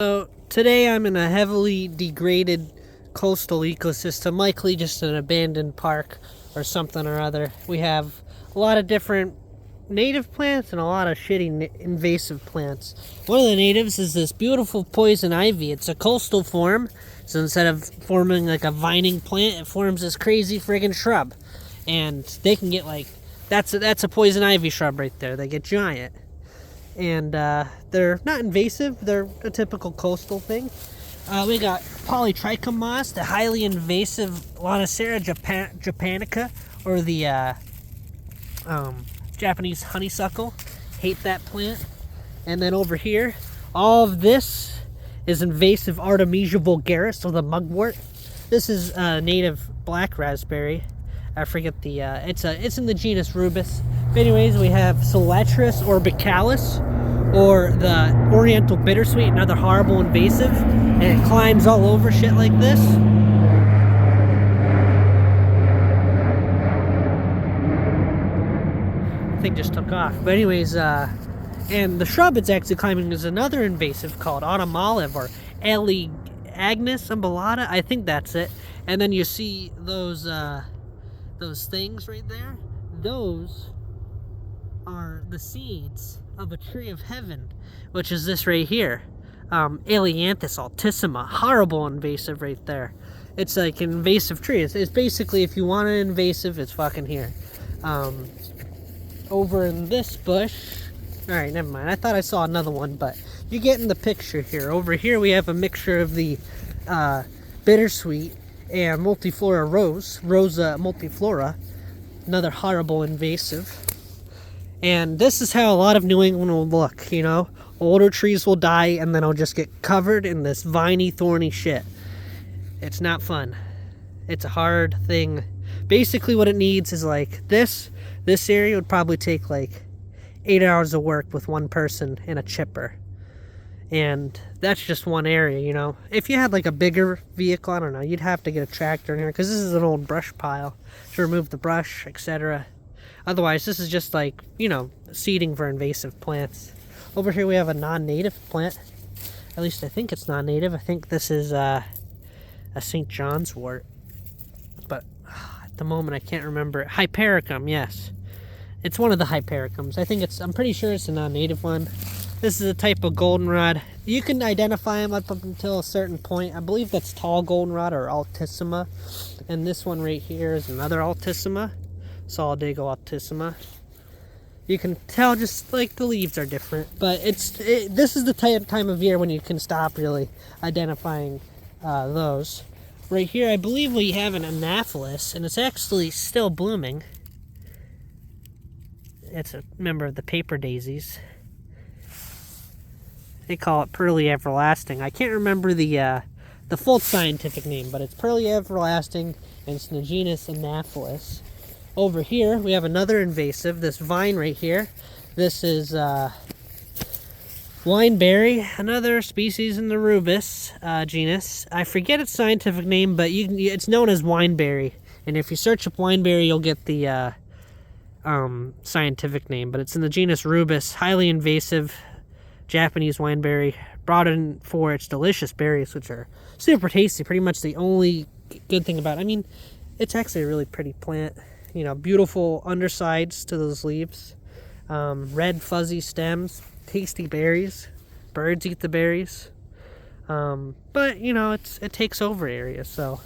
So today I'm in a heavily degraded coastal ecosystem, likely just an abandoned park or something or other. We have a lot of different native plants and a lot of shitty invasive plants. One of the natives is this beautiful poison ivy. It's a coastal form, so instead of forming like a vining plant, it forms this crazy friggin' shrub. And they can get like, that's a poison ivy shrub right there. They get giant. And they're not invasive, they're a typical coastal thing. We got polytrichum moss, the highly invasive Lonicera japonica, or the Japanese honeysuckle. Hate that plant. And then over here, all of this is invasive Artemisia vulgaris, or the mugwort. This is native black raspberry. I forget the it's in the genus Rubus. But anyways, we have Solatris orbicalis, or the oriental bittersweet, another horrible invasive, and it climbs all over shit like this. Thing just took off. But anyways, and the shrub it's actually climbing is another invasive called autumn olive, or Agnes umbellata. I think that's it. And then you see those things right there. Those are the seeds of a tree of heaven, which is this right here, Ailanthus altissima. Horrible invasive right there. It's like an invasive tree. It's basically, if you want an invasive, it's fucking here. Over in this bush, alright, never mind, I thought I saw another one, but you get in the picture here. Over here we have a mixture of the bittersweet and multiflora Rosa multiflora, another horrible invasive. And this is how a lot of New England will look, you know? Older trees will die and then it'll just get covered in this viney, thorny shit. It's not fun. It's a hard thing. Basically what it needs is like this area would probably take like 8 hours of work with one person and a chipper. And that's just one area, you know? If you had like a bigger vehicle, I don't know, you'd have to get a tractor in here, because this is an old brush pile to remove the brush, etc. Otherwise, this is just like, you know, seeding for invasive plants. Over here we have a non-native plant. At least I think it's non-native. I think this is a St. John's wort. But at the moment I can't remember. Hypericum, yes. It's one of the hypericums. I'm pretty sure it's a non-native one. This is a type of goldenrod. You can identify them up until a certain point. I believe that's tall goldenrod, or altissima. And this one right here is another altissima. Solidago altissima. You can tell just like the leaves are different, but this is the time of year when you can stop really identifying those. Right here I believe we have an anaphylis, and it's actually still blooming. It's a member of the paper daisies. They call it pearly everlasting. I can't remember the full scientific name, but it's pearly everlasting, and it's in the genus Anaphylis. Over here, we have another invasive, this vine right here. This is wineberry, another species in the Rubus genus. I forget its scientific name, but it's known as wineberry. And if you search up wineberry, you'll get the scientific name. But it's in the genus Rubus, highly invasive Japanese wineberry, brought in for its delicious berries, which are super tasty. Pretty much the only good thing about it. I mean, it's actually a really pretty plant. You know, beautiful undersides to those leaves, red fuzzy stems, tasty berries. Birds eat the berries, but you know, it takes over areas. So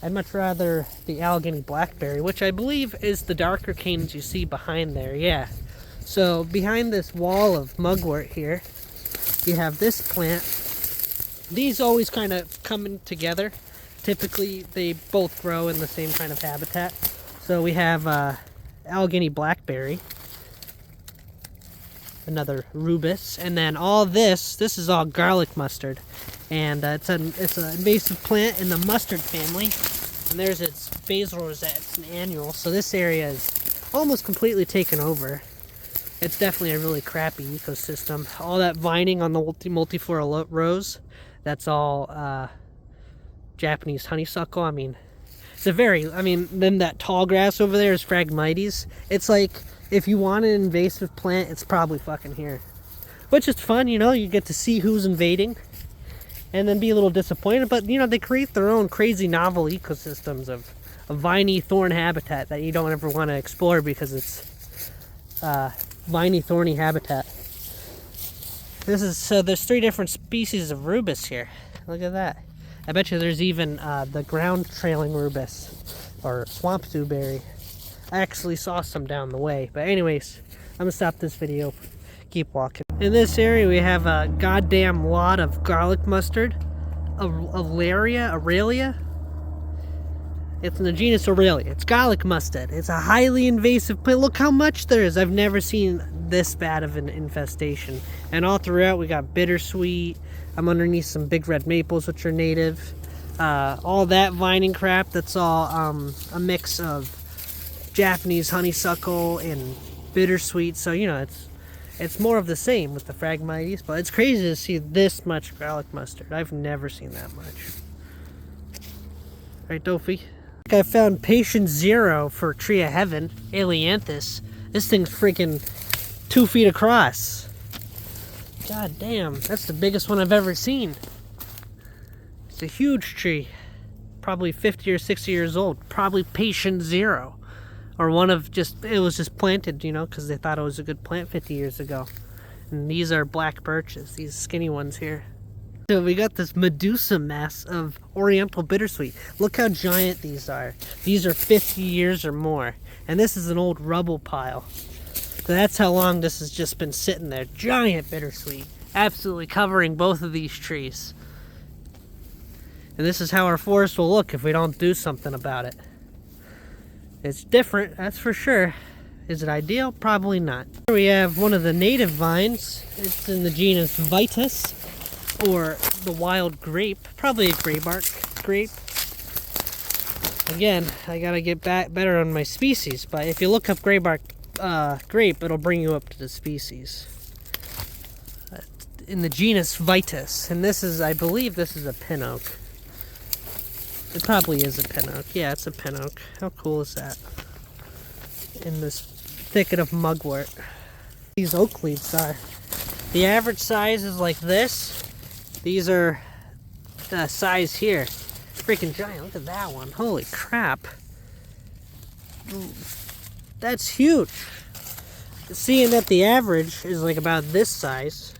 I'd much rather the Allegheny blackberry, which I believe is the darker canes you see behind there. Yeah. So behind this wall of mugwort here, you have this plant. These always kind of come in together. Typically, they both grow in the same kind of habitat. So we have Allegheny blackberry, another Rubus, and then all this is all garlic mustard, and it's an invasive plant in the mustard family. And there's its basal rosette. It's an annual, so this area is almost completely taken over. It's definitely a really crappy ecosystem. All that vining on the multiflora rows, that's all Japanese honeysuckle. I mean, then that tall grass over there is Phragmites. It's like, if you want an invasive plant, it's probably fucking here. which is fun, you know, you get to see who's invading and then be a little disappointed, but you know, they create their own crazy novel ecosystems of viney thorn habitat that you don't ever want to explore because it's viney thorny habitat. This is, so there's 3 different species of rubus here. Look at that. I bet you there's even the ground trailing rubus or swamp dewberry. I actually saw some down the way. But anyways, I'm gonna stop this video, keep walking. In this area we have a goddamn lot of garlic mustard. Aurelia? It's in the genus Aurelia. It's garlic mustard. It's a highly invasive plant. Look how much there is. I've never seen this bad of an infestation. And all throughout we got bittersweet. I'm underneath some big red maples, which are native. All that vining crap, that's all a mix of Japanese honeysuckle and bittersweet. So, you know, it's more of the same with the Phragmites, but it's crazy to see this much garlic mustard. I've never seen that much. Right, Dofi? I found patient 0 for Tree of Heaven, Ailanthus. This thing's freaking 2 feet across. God damn, that's the biggest one I've ever seen. It's a huge tree. Probably 50 or 60 years old. Probably patient 0. Or one of just, it was just planted, you know, because they thought it was a good plant 50 years ago. And these are black birches, these skinny ones here. So we got this Medusa mess of oriental bittersweet. Look how giant these are. These are 50 years or more. And this is an old rubble pile. So that's how long this has just been sitting there. Giant bittersweet. Absolutely covering both of these trees. And this is how our forest will look if we don't do something about it. It's different, that's for sure. Is it ideal? Probably not. Here we have one of the native vines. It's in the genus Vitis, or the wild grape. Probably a graybark grape. Again, I gotta get better on my species, but if you look up graybark grape, it'll bring you up to the species. In the genus Vitis, and this is, I believe this is a pin oak. It probably is a pin oak. Yeah, it's a pin oak. How cool is that? In this thicket of mugwort. These oak leaves are. The average size is like this. These are the size here. Freaking giant. Look at that one. Holy crap. That's huge. Seeing that the average is like about this size.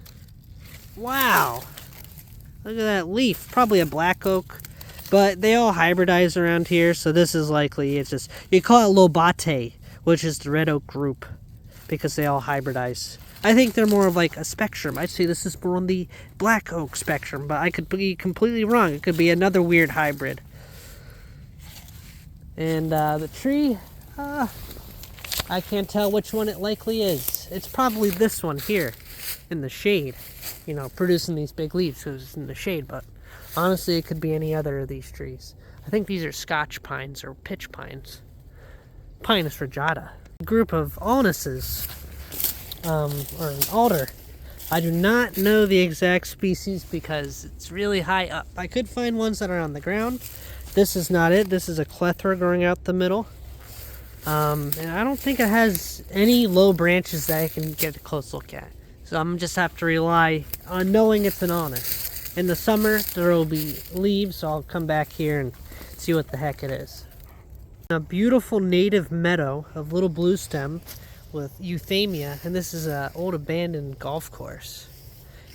Wow. Look at that leaf. Probably a black oak. But they all hybridize around here, so this is likely, it's just, you call it lobate, which is the red oak group, because they all hybridize. I think they're more of like a spectrum. I'd say this is more on the black oak spectrum, but I could be completely wrong. It could be another weird hybrid. And the tree, I can't tell which one it likely is. It's probably this one here, in the shade, you know, producing these big leaves because it's in the shade, but honestly, it could be any other of these trees. I think these are Scotch pines or pitch pines. Pinus rajata. A group of alnuses, or an alder. I do not know the exact species because it's really high up. I could find ones that are on the ground. This is not it. This is a clethra growing out the middle. And I don't think it has any low branches that I can get a close look at. So I'm just have to rely on knowing it's an alnus. In the summer, there will be leaves, so I'll come back here and see what the heck it is. A beautiful native meadow of little blue stem with euthymia, and this is an old abandoned golf course.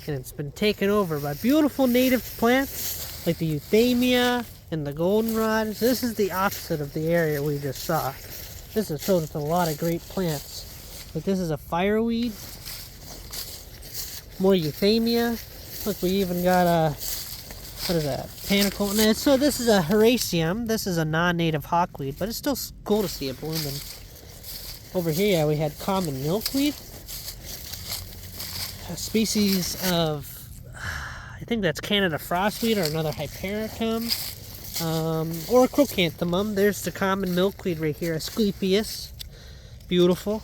And it's been taken over by beautiful native plants like the euthymia and the goldenrod. So this is the opposite of the area we just saw. This is filled with a lot of great plants. But this is a fireweed, more euthymia. Look, we even got a, what is that, panicle. So this is a Heraceium. This is a non-native hawkweed, but it's still cool to see it blooming. Over here, yeah, we had common milkweed. A species of, I think that's Canada frostweed or another hypericum. Or a crocanthamum. There's the common milkweed right here, Asclepias. Beautiful.